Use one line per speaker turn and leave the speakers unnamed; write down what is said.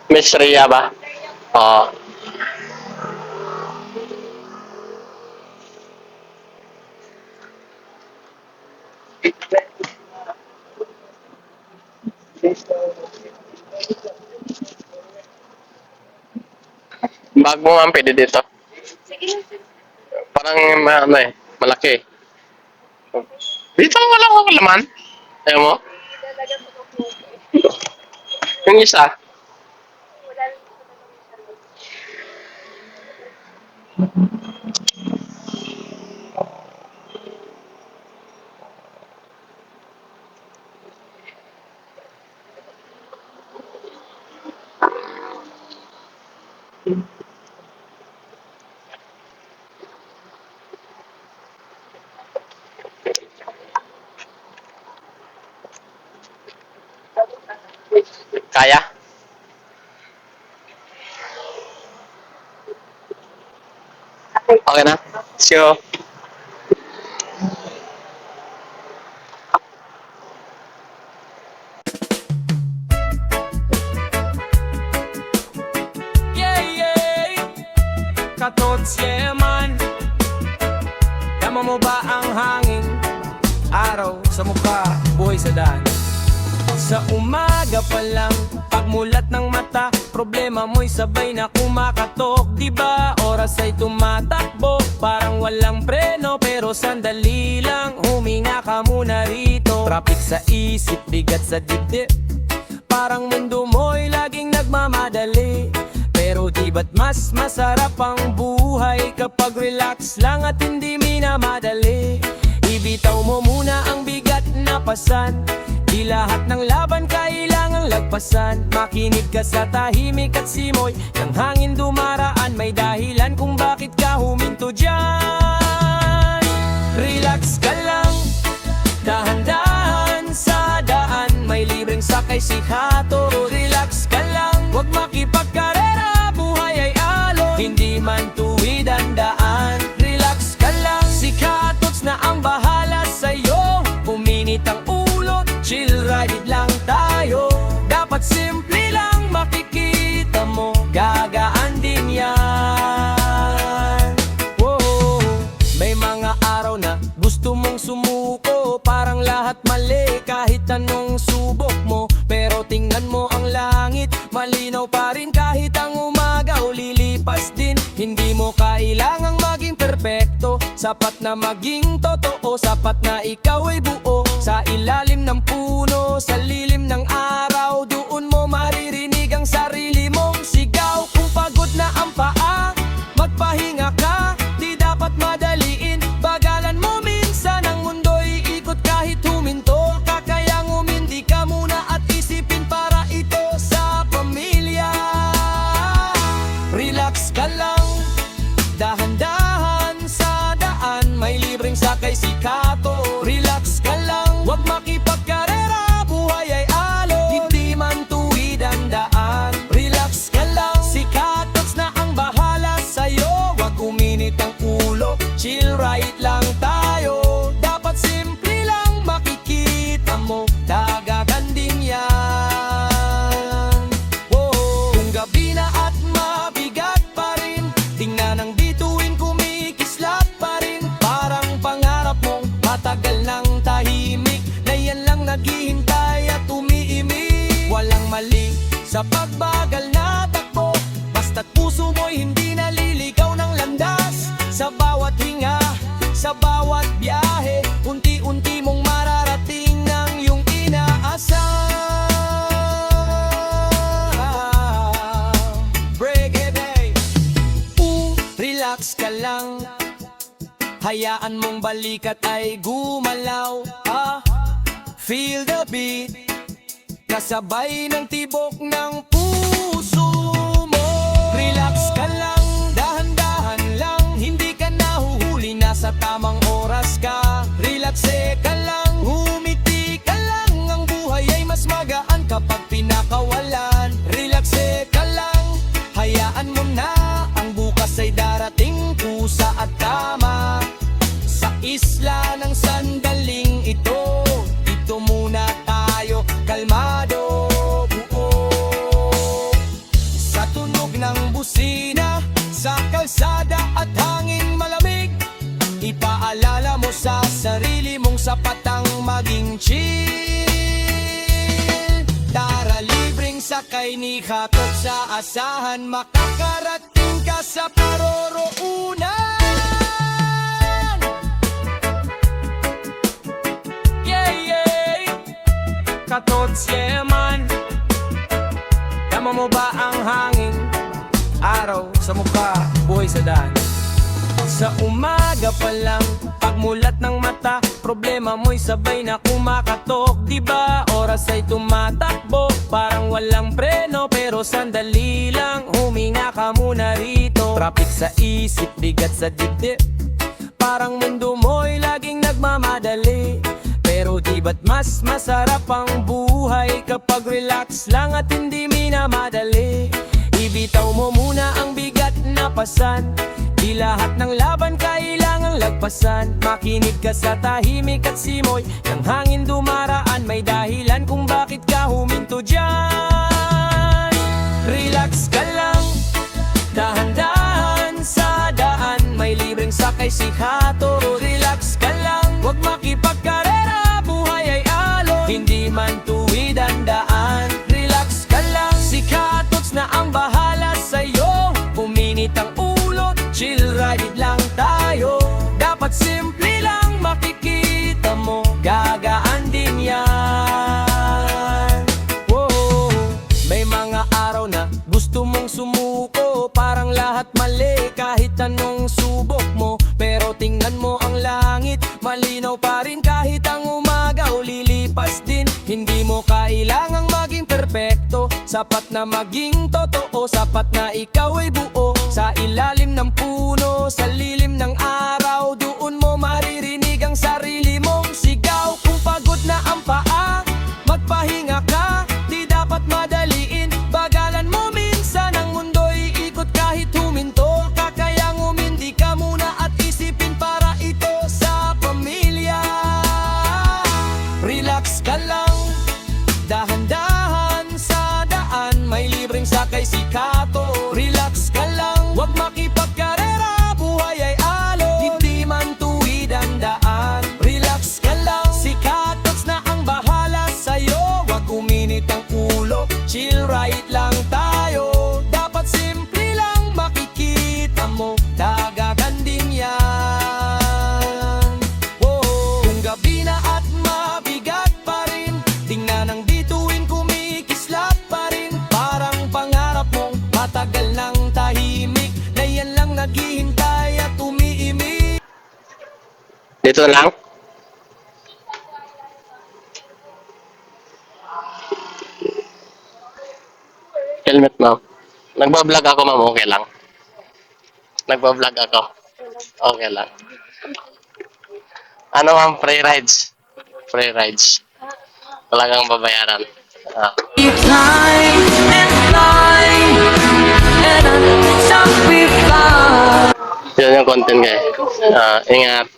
Miss Rhea ba? Oo. Bag mo nga pwede dito. Parang ano eh, malaki. Dito wala akong laman. Ayaw mo? Yung isa. Kaya? Okay na? Let's go.
Yeah, yeah. Katots, yeah man. Tama mo ba ang hangin? Araw sa mukha, buhay sa daan. Sa umaga pa lang, pagmulat ng mata, problema mo'y sabay na kumakatok. Diba oras ay tumatakbo, parang walang preno. Pero sandali lang, huminga ka muna rito. Traffic sa isip, bigat sa dibdib, parang mundo mo'y laging nagmamadali. Pero di ba't mas masarap ang buhay kapag relax lang at hindi minamadali? Ibitaw mo muna ang bigat na pasan, di lahat ng laban kailangang lagpasan. Makinig ka sa tahimik at simoy ng hangin dumaraan, may dahilan kung bakit ka huminto dyan. Relax ka lang, dahan-dahan sa daan, may libreng sakay si Hato. Relax ka lang, huwag makipagkarera, buhay ay alon, hindi man tuwid ang daan. Relax ka lang, si Katots na ang bahala sa'yo. Puminit ang ulo, chill ride it lang tayo. Dapat simple lang, makikita mo, gagaan din yan. Whoa. May mga araw na gusto mong sumuko, parang lahat mali kahit anong subok mo. Pero tingnan mo ang langit, malinaw pa rin kahit ang umaga o lilipas din. Hindi mo kailangang maging perpekto, sapat na maging totoo, sapat na ikaw ay buo. Sa ilalim ng puno, sa lilim ng araw, doon mo maririnig ang sarili mong sigaw. Kung pagod na ang paa, magpahinga ka, di dapat madaliin, bagalan mo minsan. Ang mundo'y ikot kahit huminto ka, kaya umindi ka muna at isipin para ito sa pamilya. Relax ka lang, dahan-dahan sa daan, may libreng sakay si Kato. Relax ka lang, huwag makipagkarera, buhay ay alon, hindi man tuwid ang daan. Relax ka lang, si Katots na ang bahala sa'yo. Huwag uminit ang ulo, chill right lang tayo. Dapat simple lang, makikita mo, dagagan din yan. Whoa. Kung gabi na at mabigat pa rin, tingnan ang bituin kumikislap pa rin. Parang pangarap mong matagal ng tahimik, na yan lang naghihintay at umiimik. Walang mali sa pagbagal na takbo, basta't puso mo'y hindi naliligaw ng landas. Sa bawat hinga, sa bawat biyahe, unti-unti mong mararating ng iyong inaasam. Break it, babe. Relax ka lang, hayaan mong balikat ay gumalaw. Feel the beat, kasabay ng tibok ng puso mo. Relax ka lang, dahan-dahan lang, hindi ka nahuhuli, nasa tamang oras ka. Relax ka lang, humiti ka lang, ang buhay ay mas magaan kapag pinakawalan. Relax ka lang, hayaan mo na, ang bukas ay darating kusa at tama. Sa isla ng sandaling ito, dito muna Paalala mo sa sarili mong sapat ang maging chill. Tara libreng sakay ni Hatot sa asahan, makakarating ka sa paroroonan. Yeah, yeah, Katots, yeah man. Tama mo ba ang hangin? Araw sa mukha, buhay sa daan. Sa umaga pa lang, pagmulat ng mata, problema mo'y sabay na kumakatok. Diba oras ay tumatakbo, parang walang preno, pero sandali lang, huminga ka muna rito. Traffic sa isip, bigat sa dibdib, parang mundo mo'y laging nagmamadali. Pero di ba't mas masarap ang buhay kapag relax lang at hindi minamadali? Ibitaw mo muna ang bigat na pasan, di lahat ng laban kailangang lagpasan. Makinig ka sa tahimik at simoy ng hangin dumaraan, may dahilan kung bakit ka huminto dyan. Relax ka lang, dahan-dahan sa daan, may libreng sakay si Hato. Relax ka lang, huwag makipagkarera, buhay ay alon, hindi man tuwid ang daan. Relax ka lang, si Katots na ang bahala sa'yo, puminit ang ulo, chill ride lang tayo. Dapat simple lang, makikita mo, gagaan din yan. Whoa. May mga araw na gusto mong sumuko, parang lahat mali kahit anong subok mo. Pero tingnan mo ang langit, malinaw pa rin kahit ang umaga o lilipas din. Hindi mo kailangang maging perpekto, sapat na maging totoo, sapat na ikaw ay buo. Sa ilalim ng puno, sa lilim ng araw, doon mo maririnig ang sarili mong sigaw. Kung pagod na ang paa, magpahinga ka, di dapat madaliin, bagalan mo minsan. Ang mundo'y ikot kahit huminto ka, kaya umindi ka muna at isipin para ito sa pamilya. Relax ka lang, dahan-dahan sa daan, may libreng sakay si Kato. Relax ka lang, huwag makipagkarera, buhay ay alon, hindi man tuwid ang daan. Relax ka lang, si Katots na ang bahala sa'yo, huwag uminit ang ulo, chill right lang tayo. Dapat simple lang, makikita mo, dagagan din yan. Whoa. Kung gabi na at mabigat pa rin, tingnan ang bituin kumikislap pa rin, parang pangarap mong matagal ng tahimik, na yan lang naghihintay at umiimik.
Dito na lang. Helmet, ma'am. Nagbablog ako, ma'am. Okay lang. Nagbablog ako. Okay lang. Ano, ma'am? Free rides. Free rides. Wala kang babayaran. Ah. Yun yung content, guys. Ingat.